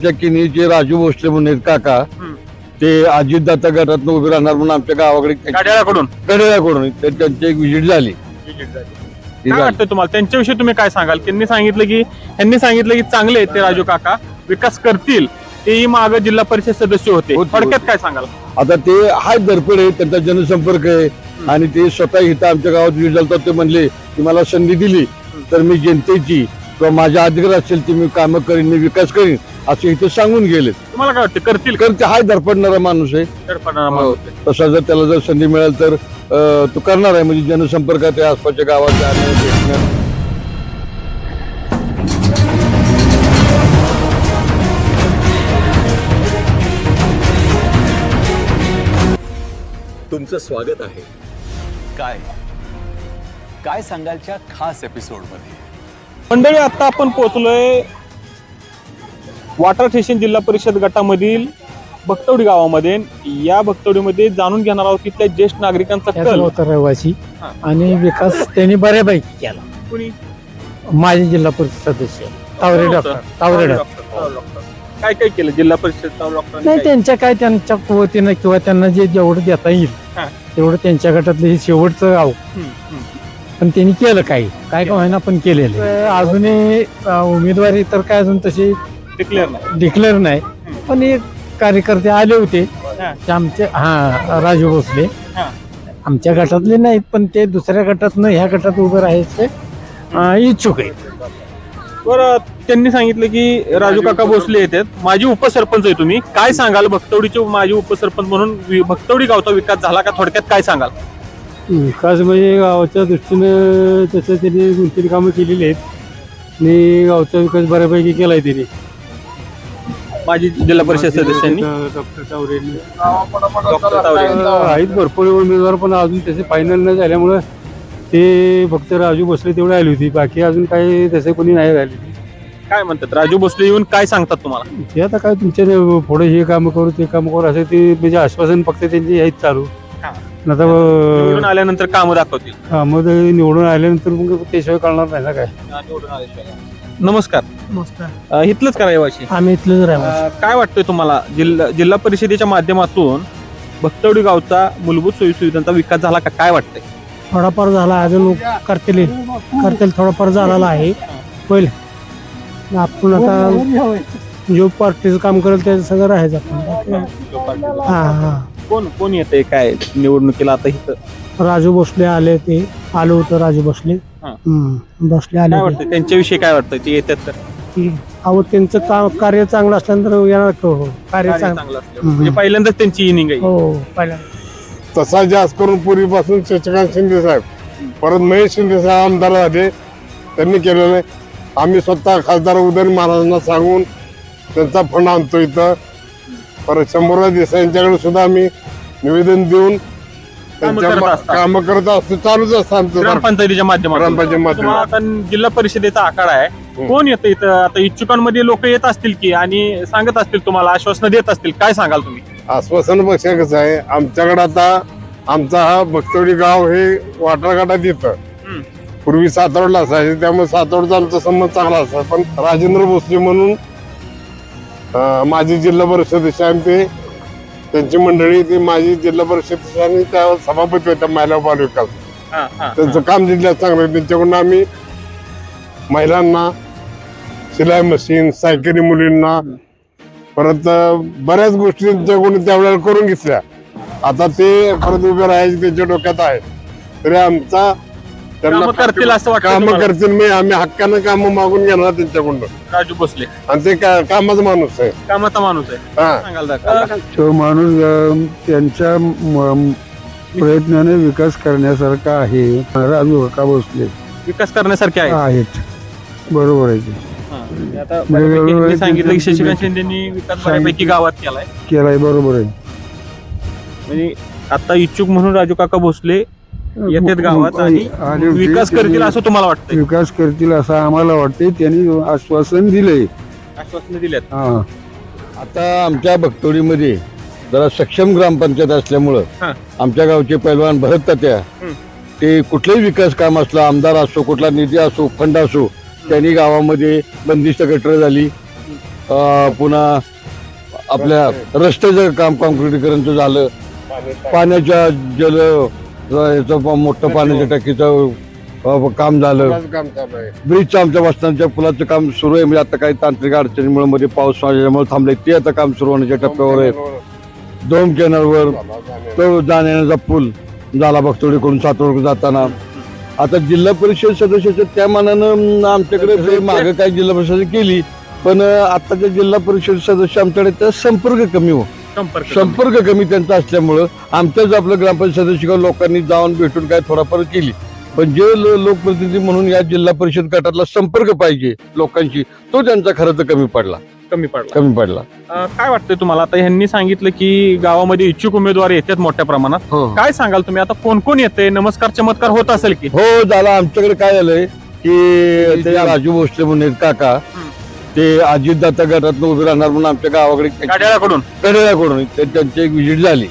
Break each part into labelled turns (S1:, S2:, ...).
S1: किनी जे राजू भोसले म्हणून आहेत काका, ते अजितदादा गटात उभे राहणार म्हणून आमच्या गावाकडे
S2: गाड्याकडून
S1: त्यांची एक विजिट झाली.
S2: काय वाटतं तुम्हाला त्यांच्याविषयी तुम्ही काय सांगाल? त्यांनी सांगितलं की चांगले आहेत ते राजू काका, विकास करतील. तेही मागे जिल्हा परिषद सदस्य होते. थोडक्यात काय सांगाल?
S1: आता ते हाय दरपड आहे, त्यांचा जनसंपर्क आहे आणि ते स्वतः इथं आमच्या गावात विजिट झाला. ते म्हणले की मला संधी दिली तर मी जनतेची किंवा माझ्या अधिकार असेल ती मी कामं करीन, मी विकास करीन असे इथे सांगून गेले.
S2: तुम्हाला काय वाटतं करतील?
S1: ते हाय धडपडणारा माणूस आहे. तसा जर त्याला जर संधी मिळेल तर तो करणार आहे. म्हणजे जनसंपर्कात आहे, आसपासच्या गावात
S3: तुमचं स्वागत आहे. काय काय सांगालच्या खास एपिसोडमध्ये.
S2: मंडळी, आता आपण पोहोचलोय वाटर स्टेशन जिल्हा परिषद गटामधील भक्तवडी गावामध्ये. या भक्तवडीमध्ये जाणून घेणार आहोत तिथल्या ज्येष्ठ नागरिकांचा कल
S4: रहिवासी आणि विकास त्यांनी बऱ्यापैकी केला.
S2: कुणी?
S4: माजी जिल्हा परिषद सदस्य तावरे डॉक्टर.
S2: काय काय केलं जिल्हा परिषद
S4: नाही त्यांच्या कुवतीनं किंवा त्यांना जे जेवढं देता येईल तेवढं त्यांच्या गटातलं हे शेवटचं गाव. पण त्यांनी केलं काय काय व्हायना पण केलेलं. अजूनही उमेदवारी तर काय अजून तशी डिक्लेअर नाही. पण एक कार्यकर्ते आले होते आमचे राजू भोसले, आमच्या गटातले नाहीत पण ते दुसऱ्या गटातनं ह्या गटात उभे राहायचे इच्छुक आहेत.
S2: बरं, त्यांनी सांगितलं की राजू काका भोसले येतात. माझी उपसरपंच आहे. तुम्ही काय सांगाल? भक्तवडीचे माझी उपसरपंच म्हणून भक्तवडी गावचा विकास झाला का? थोडक्यात काय सांगाल?
S4: विकास म्हणजे गावाच्या दृष्टीनं तसं त्यांनी 2-3 कामं केलेली आहेत आणि गावचा विकास बऱ्यापैकी केलाय त्यांनी.
S2: माजी जिल्हा परिषद सदस्यांनी
S4: आहेत भरपूर उमेदवार पण अजून त्याचे फायनल न झाल्यामुळं ते फक्त राजू भोसले तेवढे आली होती. बाकी अजून काही तसे कोणी नाही झाले.
S2: काय म्हणतात राजू भोसले येऊन काय सांगतात तुम्हाला?
S4: ते आता काय तुमच्या पुढे हे काम करू ते काम करू असं ते म्हणजे आश्वासन फक्त त्यांची आहेत चालू. आता
S2: निवडून आल्यानंतर कामं दाखवतील.
S4: मग निवडून आल्यानंतर मग त्याशिवाय कळणार नाही ना काय.
S2: नमस्कार. इथलंच का रहिवासी?
S4: आम्ही इथलं राहिलो.
S2: काय वाटतंय तुम्हाला जिल्हा परिषदेच्या माध्यमातून भक्तवडी गावचा मूलभूत सोयी सुविधांचा विकास झाला का? काय वाटतंय?
S4: थोडाफार झाला, अजून करतील थोडाफार झालेला आहे. पहिले आपण आता जो पार्टीचं काम करेल त्याचं सगळं राहायचं आपण.
S2: कोण येते काय निवडणुकीला आता इथं?
S4: राजू भोसले आले, ते आलो होतं राजू भोसले. भोसले आले.
S2: काय वाटतं त्यांच्याविषयी? काय वाटतं ते येतात तर?
S4: अहो त्यांचं कार्य चांगलं असल्यानंतर येणार. कार्य चांगलं
S2: असलं म्हणजे पहिल्यांदाच त्यांची इनिंग आहे.
S4: हो पहिल्यांदा.
S1: तसा जास्त करून पूर्वीपासून शशिकांत शिंदे साहेब, परत महेश शिंदे साहेब आमदार झाले, त्यांनी केलेलं आहे. आम्ही स्वतः खासदार उदयन महाराजांना सांगून त्यांचा फंड आणतो इथं. परत शंभूराज देसाई यांच्याकडे सुद्धा आम्ही निवेदन देऊन काम करत असतो. चालूच असतं आमचं
S2: ग्रामपंचायतीच्या माध्यमातून. आता जिल्हा परिषदेचा आखाडा आहे. कोण येतं इथं? आता इच्छुकांमध्ये लोक येत असतील की आणि सांगत असतील तुम्हाला, आश्वासन देत असतील. काय सांगाल तुम्ही?
S1: आश्वासन पक्षा कसं आहे आमच्याकडे, आता आमचा हा भक्तवडी गाव हे वाटर गटात येतं. पूर्वी सातवडला असायचे, त्यामुळे सातवडचा आमचा संबंध चांगला असा. पण राजेंद्र भोसले म्हणून माजी जिल्हा परिषद सदस्य आणि ते त्यांची मंडळी, ती माजी जिल्हा परिषद सदस्य आणि त्या सभापती होत्या महिला बाल विकास. त्यांचं काम जिल्ह्यात चांगलं आहे. त्यांच्याकडून आम्ही महिलांना शिलाई मशीन, सायकली मुलींना, परत बऱ्याच गोष्टी त्यांच्याकडून त्यावेळेला करून घेतल्या. आता ते परत उभे राहायचे त्यांच्या डोक्यात आहे. तरी आमचा
S2: कामं करतील असं वाटतं
S1: कामं
S2: तुम्हाला?
S1: करतील. मी आम्ही हक्कानं कामं मागून घेणार त्यांच्याकडून.
S2: राजू भोसले
S1: आणि ते कामाचा माणूस आहे,
S2: कामाचा माणूस आहे.
S1: हा.
S2: सांगाल दादा?
S4: तो माणूस त्यांच्या प्रयत्नाने विकास करण्यासारखा आहे. राजू काका भोसले
S2: विकास करण्यासारखे
S4: आहेत. बरोबर आहे की.
S2: आता बऱ्यापैकी यांनी सांगितलं की शशिकांत शिंदेनी विकास बऱ्यापैकी गावात केलाय.
S4: बरोबर आहे.
S2: म्हणजे आता इच्छुक म्हणून राजू काका भोसले येतात गावात आणि विकास करतील असं तुम्हाला वाटतं?
S4: विकास करतील असं आम्हाला वाटते. त्यांनी आश्वासन दिलंय.
S2: आश्वासन दिल्यात.
S1: आता आमच्या भक्तोडीमध्ये जरा सक्षम ग्रामपंचायत असल्यामुळं आमच्या गावचे पैलवान भरत तात्या, ते कुठलंही विकास काम असलं, आमदार असो, कुठला निधी असो, फंड असो, त्यांनी गावामध्ये बंदिस्त गटर झाली,
S5: पुन्हा आपल्या रस्त्याचं काम काँक्रिटीकरणचं झालं, पाण्याच्या याचं मोठं पाण्याच्या टाकीचं काम झालं,
S1: काम चालू आहे.
S5: ब्रिजचं आमच्या वस्तांच्या पुलाचं काम सुरू आहे. म्हणजे आता काही तांत्रिक अडचणीमुळे मध्ये पाऊस आल्यामुळे थांबले, ते आता काम सुरू होण्याच्या टप्प्यावर आहे. दोन कॅनलवर तो जाण्याचा पूल झाला बगतोडीकडून सातवड जाताना. आता जिल्हा परिषद सदस्याचं त्या मानानं आमच्याकडे मागे काही जिल्हा परिषद केली, पण आताच्या जिल्हा परिषद सदस्य आमच्याकडे त्या संपर्क कमी हो संपर्क कमी त्यांचा असल्यामुळं आमच्याच आपलं ग्रामपंचायत सदस्य किंवा लोकांनी जाऊन भेटून काय थोडाफार केली. पण जे लोकप्रतिनिधी म्हणून या जिल्हा परिषद गटातला संपर्क पाहिजे लोकांशी, तो त्यांचा खरं तर कमी पडला.
S2: काय वाटतंय तुम्हाला? आता ह्यांनी सांगितलं की गावामध्ये इच्छुक उमेदवार येतात मोठ्या प्रमाणात.
S5: हो
S2: काय सांगाल तुम्ही? आता कोण कोण येते? नमस्कार चमत्कार होत असेल की?
S5: हो झाला. आमच्याकडे काय झालंय की ते राजू भोसले म्हणून आहेत काका, ते अजितदाता गटात उभे राहणार म्हणून आमच्या गावाकडे
S2: गाड्याकडून
S5: त्यांची एक व्हिजिट झाली.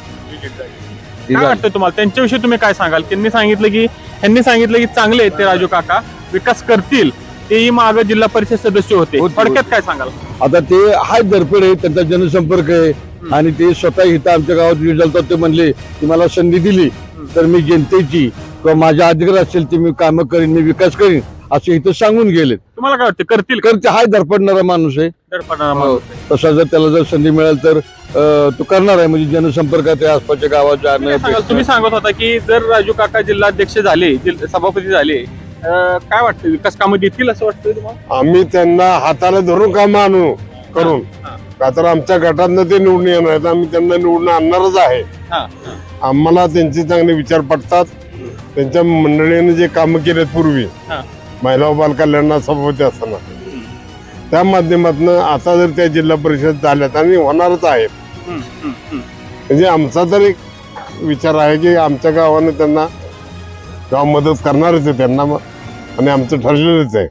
S2: काय वाटतं तुम्हाला त्यांच्याविषयी? तुम्ही काय सांगाल? ह्यांनी सांगितलं की चांगले आहेत ते राजू काका, विकास करतील. तेही मागे जिल्हा परिषद सदस्य होते. थोडक्यात काय सांगाल?
S5: आता ते हाय दरपड आहे, त्यांचा जनसंपर्क आहे आणि ते स्वतः इथं आमच्या गावात रिझल्ट ते म्हणले की मला संधी दिली तर मी जनतेची किंवा माझ्या अधिकार असेल ते मी कामं करीन, मी विकास करीन असं इथं सांगून गेले.
S2: तुम्हाला काय वाटतं करतील?
S5: करते हाय धडपडणारा माणूस आहे. तसा जर त्याला जर संधी मिळेल तर तो करणार आहे. म्हणजे जनसंपर्कात आसपासच्या गावात जाणं.
S2: तुम्ही सांगत होता की जर राजू काका जिल्हाध्यक्ष झाले, सभापती झाले, काय वाटतं विकास कामं देतील असं वाटतं तुम्हाला?
S1: आम्ही त्यांना हाताला धरून काम आणू करून, का तर आमच्या गटातनं ते निवडून येणार आहेत. आम्ही त्यांना निवडून आणणारच आहे. आम्हाला त्यांचे चांगले विचार पडतात. त्यांच्या मंडळीने जे कामं केलेत पूर्वी महिला व बाल कल्याणात सभापती असताना, त्या माध्यमातून आता जर त्या जिल्हा परिषद झाल्यात आणि होणारच आहेत, म्हणजे आमचा तर एक विचार आहे की आमच्या गावाने त्यांना गाव मदत करणारच आहे त्यांना, आणि आमचं ठरलेलंच आहे.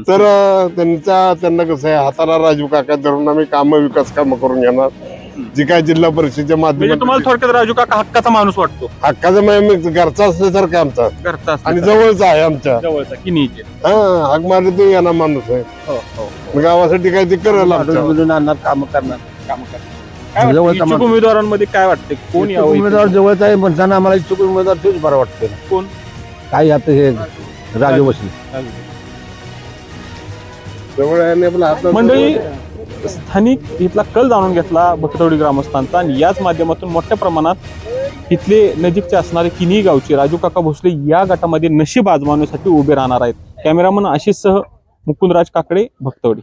S1: तर त्यांना कसं आहे, हाताला राजू काका धरून आम्ही विकास कामं करून घेणार. जी काय जिल्हा परिषदेच्या माध्यमातून
S2: तुम्हाला थोडक्यात राजू काका हक्काचा माणूस वाटतो?
S1: हक्काचा म्हणजे घरचा असल्यासारखं आमचा,
S2: घरचा
S1: आणि जवळचा आहे आमच्या,
S2: जवळचा की
S1: हाक मारले तो येणार माणूस आहे. गावासाठी काय ते करेल,
S5: काम करणार.
S2: इच्छुक उमेदवारांमध्ये काय वाटते कोण यावं?
S5: उमेदवार जवळच आहे म्हणताना आम्हाला इच्छुक उमेदवार तेच बरं वाटतं.
S2: कोण?
S5: काय आता हे राजू भोसले
S1: जवळ आहे आपला हात.
S2: मंडळी, स्थानिक इथला कल जाणून घेतला भक्तवडी ग्रामस्थांचा, आणि याच माध्यमातून मोठ्या प्रमाणात इथले नजीकचे असणारे तिन्ही गावचे राजू काका भोसले या गटामध्ये नशीब आजमावण्यासाठी उभे राहणार आहेत. कॅमेरामन आशिषसह मुकुंदराज काकडे, भक्तवडी.